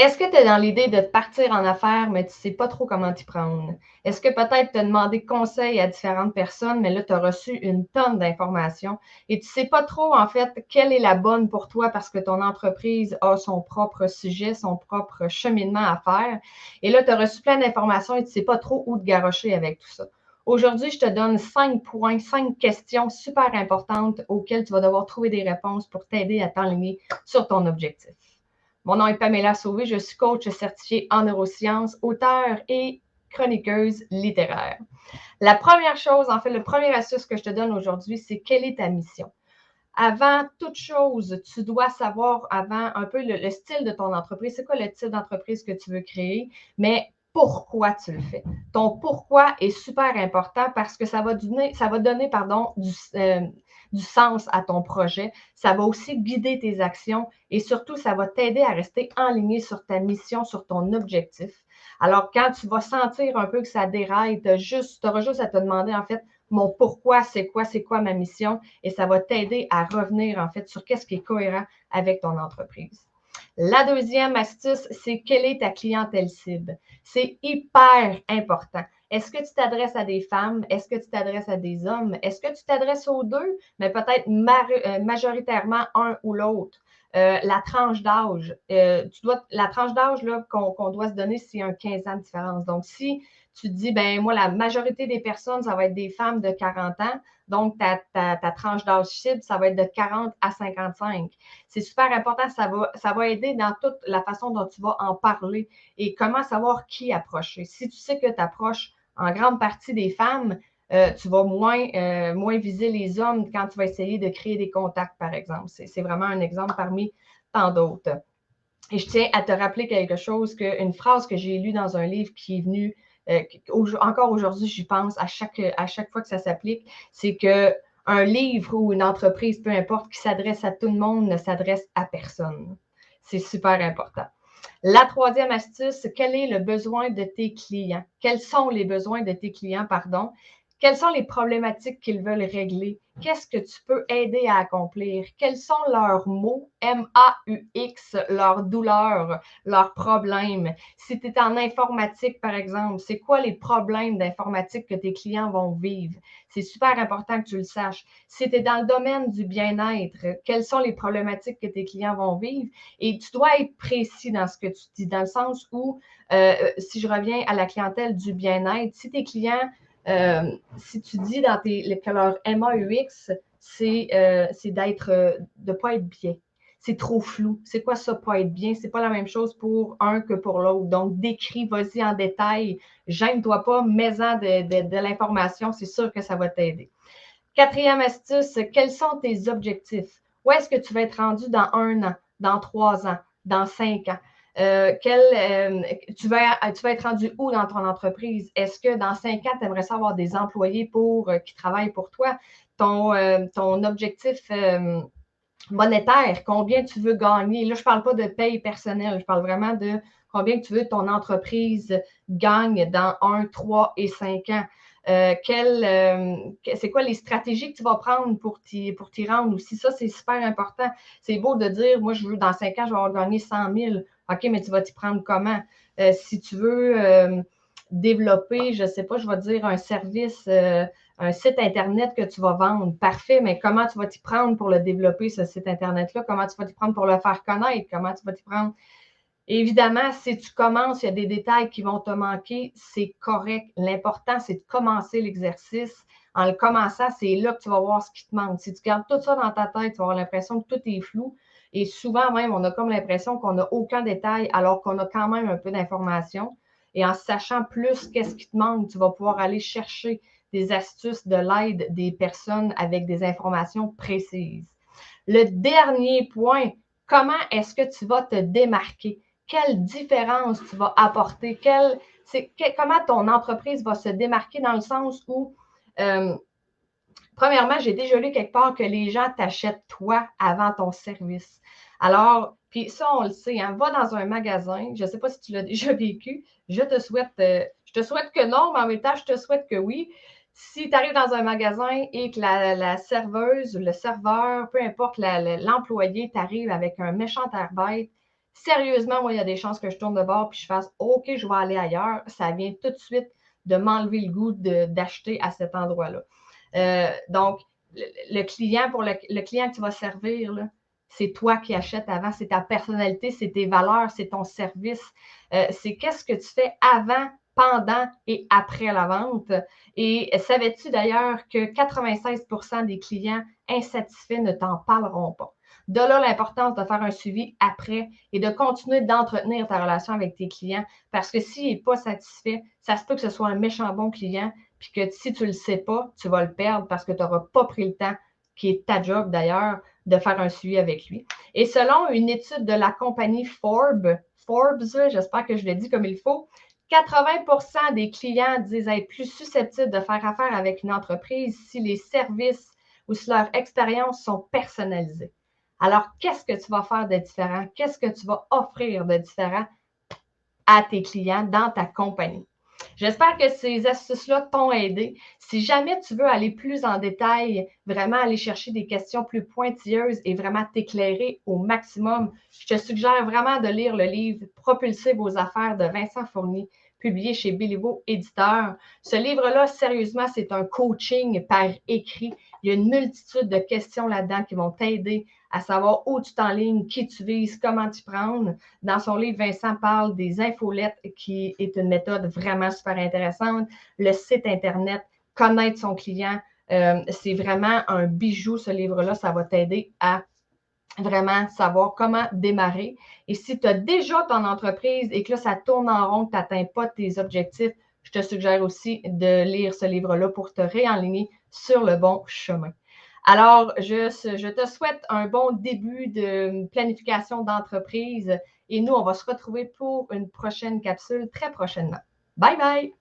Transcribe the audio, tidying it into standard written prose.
Est-ce que tu es dans l'idée de te partir en affaires, mais tu ne sais pas trop comment t'y prendre? Est-ce que peut-être tu as demandé conseil à différentes personnes, mais là, tu as reçu une tonne d'informations et tu ne sais pas trop, en fait, quelle est la bonne pour toi parce que ton entreprise a son propre sujet, son propre cheminement à faire. Et là, tu as reçu plein d'informations et tu ne sais pas trop où te garrocher avec tout ça. Aujourd'hui, je te donne 5 points, 5 questions super importantes auxquelles tu vas devoir trouver des réponses pour t'aider à t'enligner sur ton objectif. Mon nom est Pamela Sauvé, je suis coach certifiée en neurosciences, auteure et chroniqueuse littéraire. La première chose, en fait, le premier astuce que je te donne aujourd'hui, c'est quelle est ta mission? Avant toute chose, tu dois savoir avant un peu le style de ton entreprise. C'est quoi le type d'entreprise que tu veux créer, mais pourquoi tu le fais. Ton pourquoi est super important parce que ça va donner du sens à ton projet. Ça va aussi guider tes actions et surtout, ça va t'aider à rester aligné sur ta mission, sur ton objectif. Alors, quand tu vas sentir un peu que ça déraille, tu auras juste à te demander, en fait, mon pourquoi, c'est quoi ma mission, et ça va t'aider à revenir, en fait, sur qu'est-ce qui est cohérent avec ton entreprise. La deuxième astuce, c'est quelle est ta clientèle cible? C'est hyper important. Est-ce que tu t'adresses à des femmes? Est-ce que tu t'adresses à des hommes? Est-ce que tu t'adresses aux deux? Mais peut-être majoritairement un ou l'autre. La tranche d'âge. La tranche d'âge qu'on doit se donner, c'est un 15 ans de différence. Donc, si tu te dis, ben moi, la majorité des personnes, ça va être des femmes de 40 ans. Donc, ta tranche d'âge cible, ça va être de 40 à 55. C'est super important. Ça va aider dans toute la façon dont tu vas en parler et comment savoir qui approcher. Si tu sais que tu approches en grande partie des femmes, tu vas moins viser les hommes quand tu vas essayer de créer des contacts, par exemple. C'est vraiment un exemple parmi tant d'autres. Et je tiens à te rappeler quelque chose, une phrase que j'ai lue dans un livre qui est venue, encore aujourd'hui, j'y pense à chaque fois que ça s'applique, c'est que un livre ou une entreprise, peu importe, qui s'adresse à tout le monde, ne s'adresse à personne. C'est super important. La troisième astuce, quel est le besoin de tes clients? Quels sont les besoins de tes clients, pardon? Quelles sont les problématiques qu'ils veulent régler? Qu'est-ce que tu peux aider à accomplir? Quels sont leurs mots, M-A-U-X, leurs douleurs, leurs problèmes? Si tu es en informatique, par exemple, c'est quoi les problèmes d'informatique que tes clients vont vivre? C'est super important que tu le saches. Si tu es dans le domaine du bien-être, quelles sont les problématiques que tes clients vont vivre? Et tu dois être précis dans ce que tu dis, dans le sens où, si je reviens à la clientèle du bien-être, si tes clients si tu dis que leur MAUX, c'est de ne pas être bien. C'est trop flou. C'est quoi ça, pas être bien? C'est pas la même chose pour un que pour l'autre. Donc, décris, vas-y en détail. Gêne-toi pas, mets-en de l'information. C'est sûr que ça va t'aider. Quatrième astuce, quels sont tes objectifs? Où est-ce que tu vas être rendu dans 1 an, dans 3 ans, dans 5 ans? Tu vas être rendu où dans ton entreprise? Est-ce que dans 5 ans, tu aimerais avoir des employés qui travaillent pour toi? Ton objectif monétaire, combien tu veux gagner? Là, je ne parle pas de paye personnelle, je parle vraiment de combien tu veux que ton entreprise gagne dans 1, 3 et 5 ans. C'est quoi les stratégies que tu vas prendre pour t'y rendre aussi? Ça, c'est super important. C'est beau de dire, moi, je veux dans 5 ans, je vais avoir gagné 100 000. OK, mais tu vas t'y prendre comment? Si tu veux développer, je ne sais pas, je vais dire un service, un site Internet que tu vas vendre, parfait, mais comment tu vas t'y prendre pour le développer, ce site Internet-là? Comment tu vas t'y prendre pour le faire connaître? Comment tu vas t'y prendre? Évidemment, si tu commences, il y a des détails qui vont te manquer, c'est correct. L'important, c'est de commencer l'exercice. En le commençant, c'est là que tu vas voir ce qui te manque. Si tu gardes tout ça dans ta tête, tu vas avoir l'impression que tout est flou. Et souvent même, on a comme l'impression qu'on n'a aucun détail alors qu'on a quand même un peu d'informations. Et en sachant plus qu'est-ce qui te manque, tu vas pouvoir aller chercher des astuces, de l'aide des personnes avec des informations précises. Le dernier point, comment est-ce que tu vas te démarquer? Quelle différence tu vas apporter? Comment ton entreprise va se démarquer dans le sens où, premièrement, j'ai déjà lu quelque part que les gens t'achètent toi avant ton service. Alors, puis ça, on le sait, hein, va dans un magasin, je ne sais pas si tu l'as déjà vécu, je te souhaite que non, mais en même temps, je te souhaite que oui. Si tu arrives dans un magasin et que la serveuse, le serveur, peu importe l'employé, t'arrive avec un méchant air bête, sérieusement, moi, il y a des chances que je tourne de bord puis je fasse OK, je vais aller ailleurs. Ça vient tout de suite de m'enlever le goût d'acheter à cet endroit-là. Donc, le client, pour le client que tu vas servir, c'est toi qui achètes avant, c'est ta personnalité, c'est tes valeurs, c'est ton service, c'est qu'est-ce que tu fais avant, pendant et après la vente. Et savais-tu d'ailleurs que 96% des clients insatisfaits ne t'en parleront pas? De là, l'importance de faire un suivi après et de continuer d'entretenir ta relation avec tes clients parce que s'il n'est pas satisfait, ça se peut que ce soit un méchant bon client puis que si tu ne le sais pas, tu vas le perdre parce que tu n'auras pas pris le temps, qui est ta job d'ailleurs, de faire un suivi avec lui. Et selon une étude de la compagnie Forbes, j'espère que je l'ai dit comme il faut, 80% des clients disent être plus susceptibles de faire affaire avec une entreprise si les services ou si leurs expériences sont personnalisées. Alors, qu'est-ce que tu vas faire de différent? Qu'est-ce que tu vas offrir de différent à tes clients dans ta compagnie? J'espère que ces astuces-là t'ont aidé. Si jamais tu veux aller plus en détail, vraiment aller chercher des questions plus pointilleuses et vraiment t'éclairer au maximum, je te suggère vraiment de lire le livre Propulser vos affaires de Vincent Fournier, publié chez Béliveau Éditeur. Ce livre-là, sérieusement, c'est un coaching par écrit. Il y a une multitude de questions là-dedans qui vont t'aider à savoir où tu t'enlignes, qui tu vises, comment t'y prendre. Dans son livre, Vincent parle des infolettes, qui est une méthode vraiment super intéressante. Le site Internet, connaître son client, c'est vraiment un bijou, ce livre-là. Ça va t'aider à vraiment savoir comment démarrer. Et si tu as déjà ton entreprise et que là, ça tourne en rond, que tu n'atteins pas tes objectifs, je te suggère aussi de lire ce livre-là pour te réaligner sur le bon chemin. Alors, je te souhaite un bon début de planification d'entreprise et nous, on va se retrouver pour une prochaine capsule très prochainement. Bye bye!